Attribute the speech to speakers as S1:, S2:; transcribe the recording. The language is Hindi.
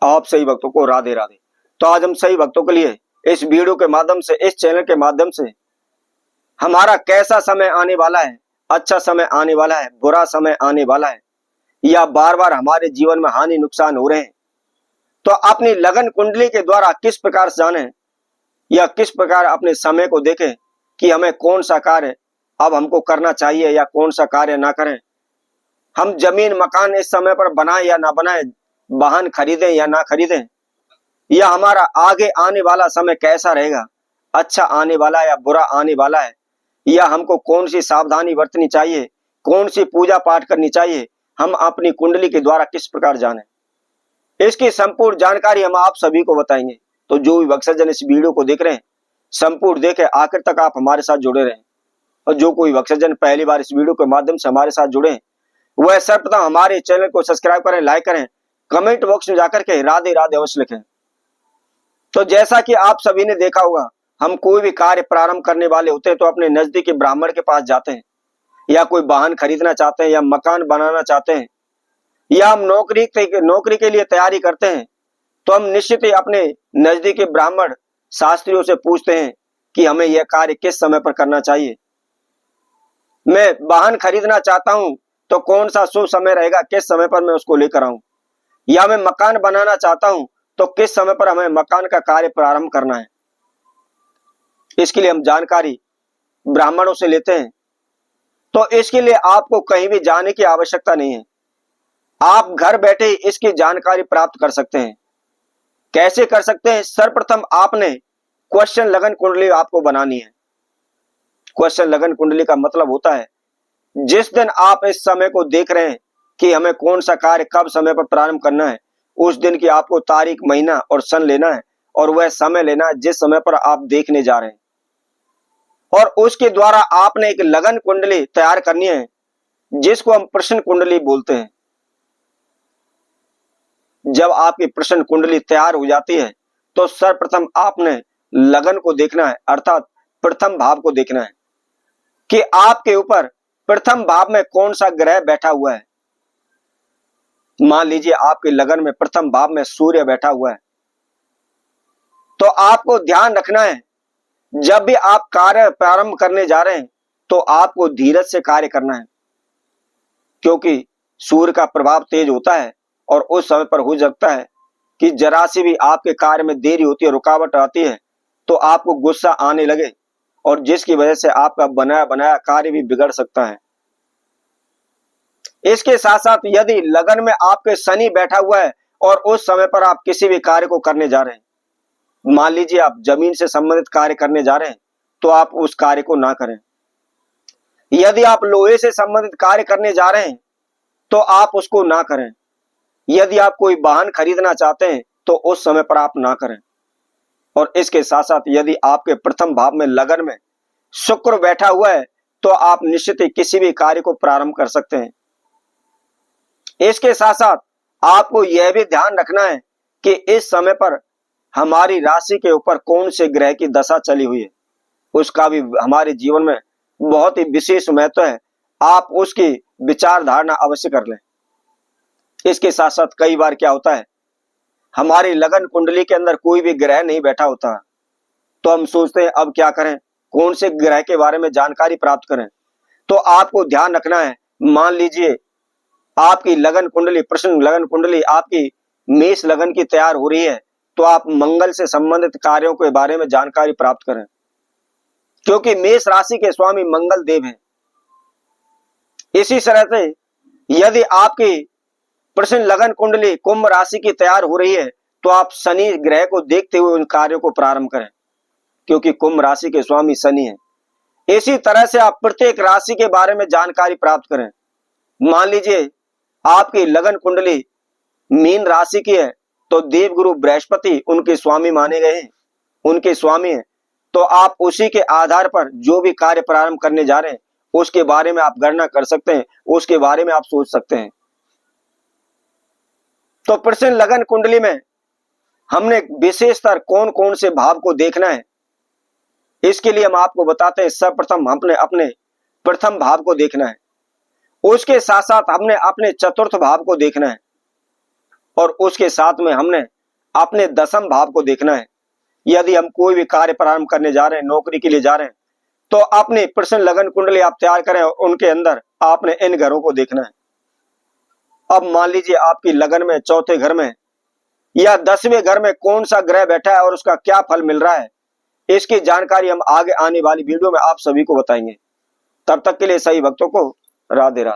S1: आप सही भक्तों को राधे राधे। तो आज हम सही भक्तों के लिए इस वीडियो के माध्यम से, इस चैनल के माध्यम से हमारा कैसा समय आने वाला है, अच्छा समय आने वाला है, बुरा समय आने वाला है, या बार बार हमारे जीवन में हानि नुकसान हो रहे हैं, तो अपनी लगन कुंडली के द्वारा किस प्रकार से जाने या किस प्रकार अपने समय को देखें कि हमें कौन सा कार्य अब हमको करना चाहिए या कौन सा कार्य ना करें। हम जमीन मकान इस समय पर बनाएं या ना बनाएं, वाहन खरीदें या ना खरीदें, या हमारा आगे आने वाला समय कैसा रहेगा, अच्छा आने वाला है या बुरा आने वाला है, या हमको कौन सी सावधानी बरतनी चाहिए, कौन सी पूजा पाठ करनी चाहिए, हम अपनी कुंडली के द्वारा किस प्रकार जाने, इसकी संपूर्ण जानकारी हम आप सभी को बताएंगे। तो जो भी भक्तजन इस वीडियो को देख रहे हैं संपूर्ण देखें, आखिर तक आप हमारे साथ जुड़े रहें। और जो कोई भक्तजन पहली बार इस वीडियो के माध्यम से हमारे साथ जुड़े वह सर्वप्रथम हमारे चैनल को सब्सक्राइब करें, लाइक करें, कमेंट बॉक्स में जाकर के राधे राधे अवश्य लिखें। तो जैसा कि आप सभी ने देखा होगा, हम कोई भी कार्य प्रारंभ करने वाले होते हैं तो अपने नजदीकी ब्राह्मण के पास जाते हैं, या कोई वाहन खरीदना चाहते हैं, या मकान बनाना चाहते हैं, या हम नौकरी के लिए तैयारी करते हैं, तो हम निश्चित ही अपने नजदीकी ब्राह्मण शास्त्रियों से पूछते हैं कि हमें यह कार्य किस समय पर करना चाहिए। मैं वाहन खरीदना चाहता हूं तो कौन सा शुभ समय रहेगा, किस समय पर मैं उसको लेकर आऊं, या मैं मकान बनाना चाहता हूं तो किस समय पर हमें मकान का कार्य प्रारंभ करना है। इसके लिए हम जानकारी ब्राह्मणों से लेते हैं। तो इसके लिए आपको कहीं भी जाने की आवश्यकता नहीं है, आप घर बैठे ही इसकी जानकारी प्राप्त कर सकते हैं। कैसे कर सकते हैं? सर्वप्रथम आपने क्वेश्चन लगन कुंडली आपको बनानी है। क्वेश्चन लगन कुंडली का मतलब होता है जिस दिन आप इस समय को देख रहे हैं कि हमें कौन सा कार्य कब समय पर प्रारंभ करना है, उस दिन की आपको तारीख, महीना और सन लेना है, और वह समय लेना है जिस समय पर आप देखने जा रहे हैं, और उसके द्वारा आपने एक लगन कुंडली तैयार करनी है जिसको हम प्रश्न कुंडली बोलते हैं। जब आपकी प्रश्न कुंडली तैयार हो जाती है तो सर्वप्रथम आपने लगन को देखना है, अर्थात प्रथम भाव को देखना है कि आपके ऊपर प्रथम भाव में कौन सा ग्रह बैठा हुआ है। मान लीजिए आपके लगन में प्रथम भाव में सूर्य बैठा हुआ है, तो आपको ध्यान रखना है जब भी आप कार्य प्रारंभ करने जा रहे हैं तो आपको धीरज से कार्य करना है, क्योंकि सूर्य का प्रभाव तेज होता है और उस समय पर हो सकता है कि जरा सी भी आपके कार्य में देरी होती है, रुकावट आती है, तो आपको गुस्सा आने लगे और जिसकी वजह से आपका बनाया बनाया कार्य भी बिगड़ सकता है। इसके साथ साथ यदि लगन में आपके शनि बैठा हुआ है और उस समय पर आप किसी भी कार्य को करने जा रहे हैं, मान लीजिए आप जमीन से संबंधित कार्य करने जा रहे हैं, तो आप उस कार्य को ना करें। यदि आप लोहे से संबंधित कार्य करने जा रहे हैं तो आप उसको ना करें। यदि आप कोई वाहन खरीदना चाहते हैं तो उस समय पर आप ना करें। और इसके साथ साथ यदि आपके प्रथम भाव में लगन में शुक्र बैठा हुआ है तो आप निश्चित ही किसी भी कार्य को प्रारंभ कर सकते हैं। इसके साथ साथ आपको यह भी ध्यान रखना है कि इस समय पर हमारी राशि के ऊपर कौन से ग्रह की दशा चली हुई है, उसका भी हमारे जीवन में बहुत ही विशेष महत्व है। आप उसकी विचार धारणा अवश्य कर लें। इसके साथ साथ कई बार क्या होता है, हमारी लगन कुंडली के अंदर कोई भी ग्रह नहीं बैठा होता, तो हम सोचते हैं अब क्या करें, कौन से ग्रह के बारे में जानकारी प्राप्त करें। तो आपको ध्यान रखना है, मान लीजिए आपकी लगन कुंडली, प्रश्न लगन कुंडली आपकी मेष लगन की तैयार हो रही है, तो आप मंगल से संबंधित कार्यों के बारे में जानकारी प्राप्त करें, क्योंकि मेष राशि के स्वामी मंगल देव हैं। इसी तरह से यदि आपकी प्रश्न लगन कुंडली कुंभ राशि की तैयार हो रही है तो आप शनि ग्रह को देखते हुए उन कार्यों को प्रारंभ करें, क्योंकि कुंभ राशि के स्वामी शनि हैं। इसी तरह से आप प्रत्येक राशि के बारे में जानकारी प्राप्त करें। मान लीजिए आपकी लगन कुंडली मीन राशि की है तो देवगुरु बृहस्पति उनके स्वामी माने गए हैं, उनके स्वामी हैं, तो आप उसी के आधार पर जो भी कार्य प्रारंभ करने जा रहे हैं उसके बारे में आप गणना कर सकते हैं, उसके बारे में आप सोच सकते हैं। तो प्रश्न लगन कुंडली में हमने विशेषतर कौन कौन से भाव को देखना है, इसके लिए हम आपको बताते हैं। सर्वप्रथम हमने अपने प्रथम भाव को देखना है, उसके साथ साथ हमने अपने चतुर्थ भाव को देखना है, और उसके साथ में हमने अपने दशम भाव को देखना है। यदि हम कोई भी कार्य प्रारंभ करने जा रहे हैं, नौकरी के लिए जा रहे हैं, तो अपनी प्रश्न लगन कुंडली आप तैयार करें और उनके अंदर आपने इन घरों को देखना है। अब मान लीजिए आपकी लगन में चौथे घर में या 10वें घर में कौन सा ग्रह बैठा है और उसका क्या फल मिल रहा है, इसकी जानकारी हम आगे आने वाली वीडियो में आप सभी को बताएंगे। तब तक के लिए सही भक्तों को राधे राधे।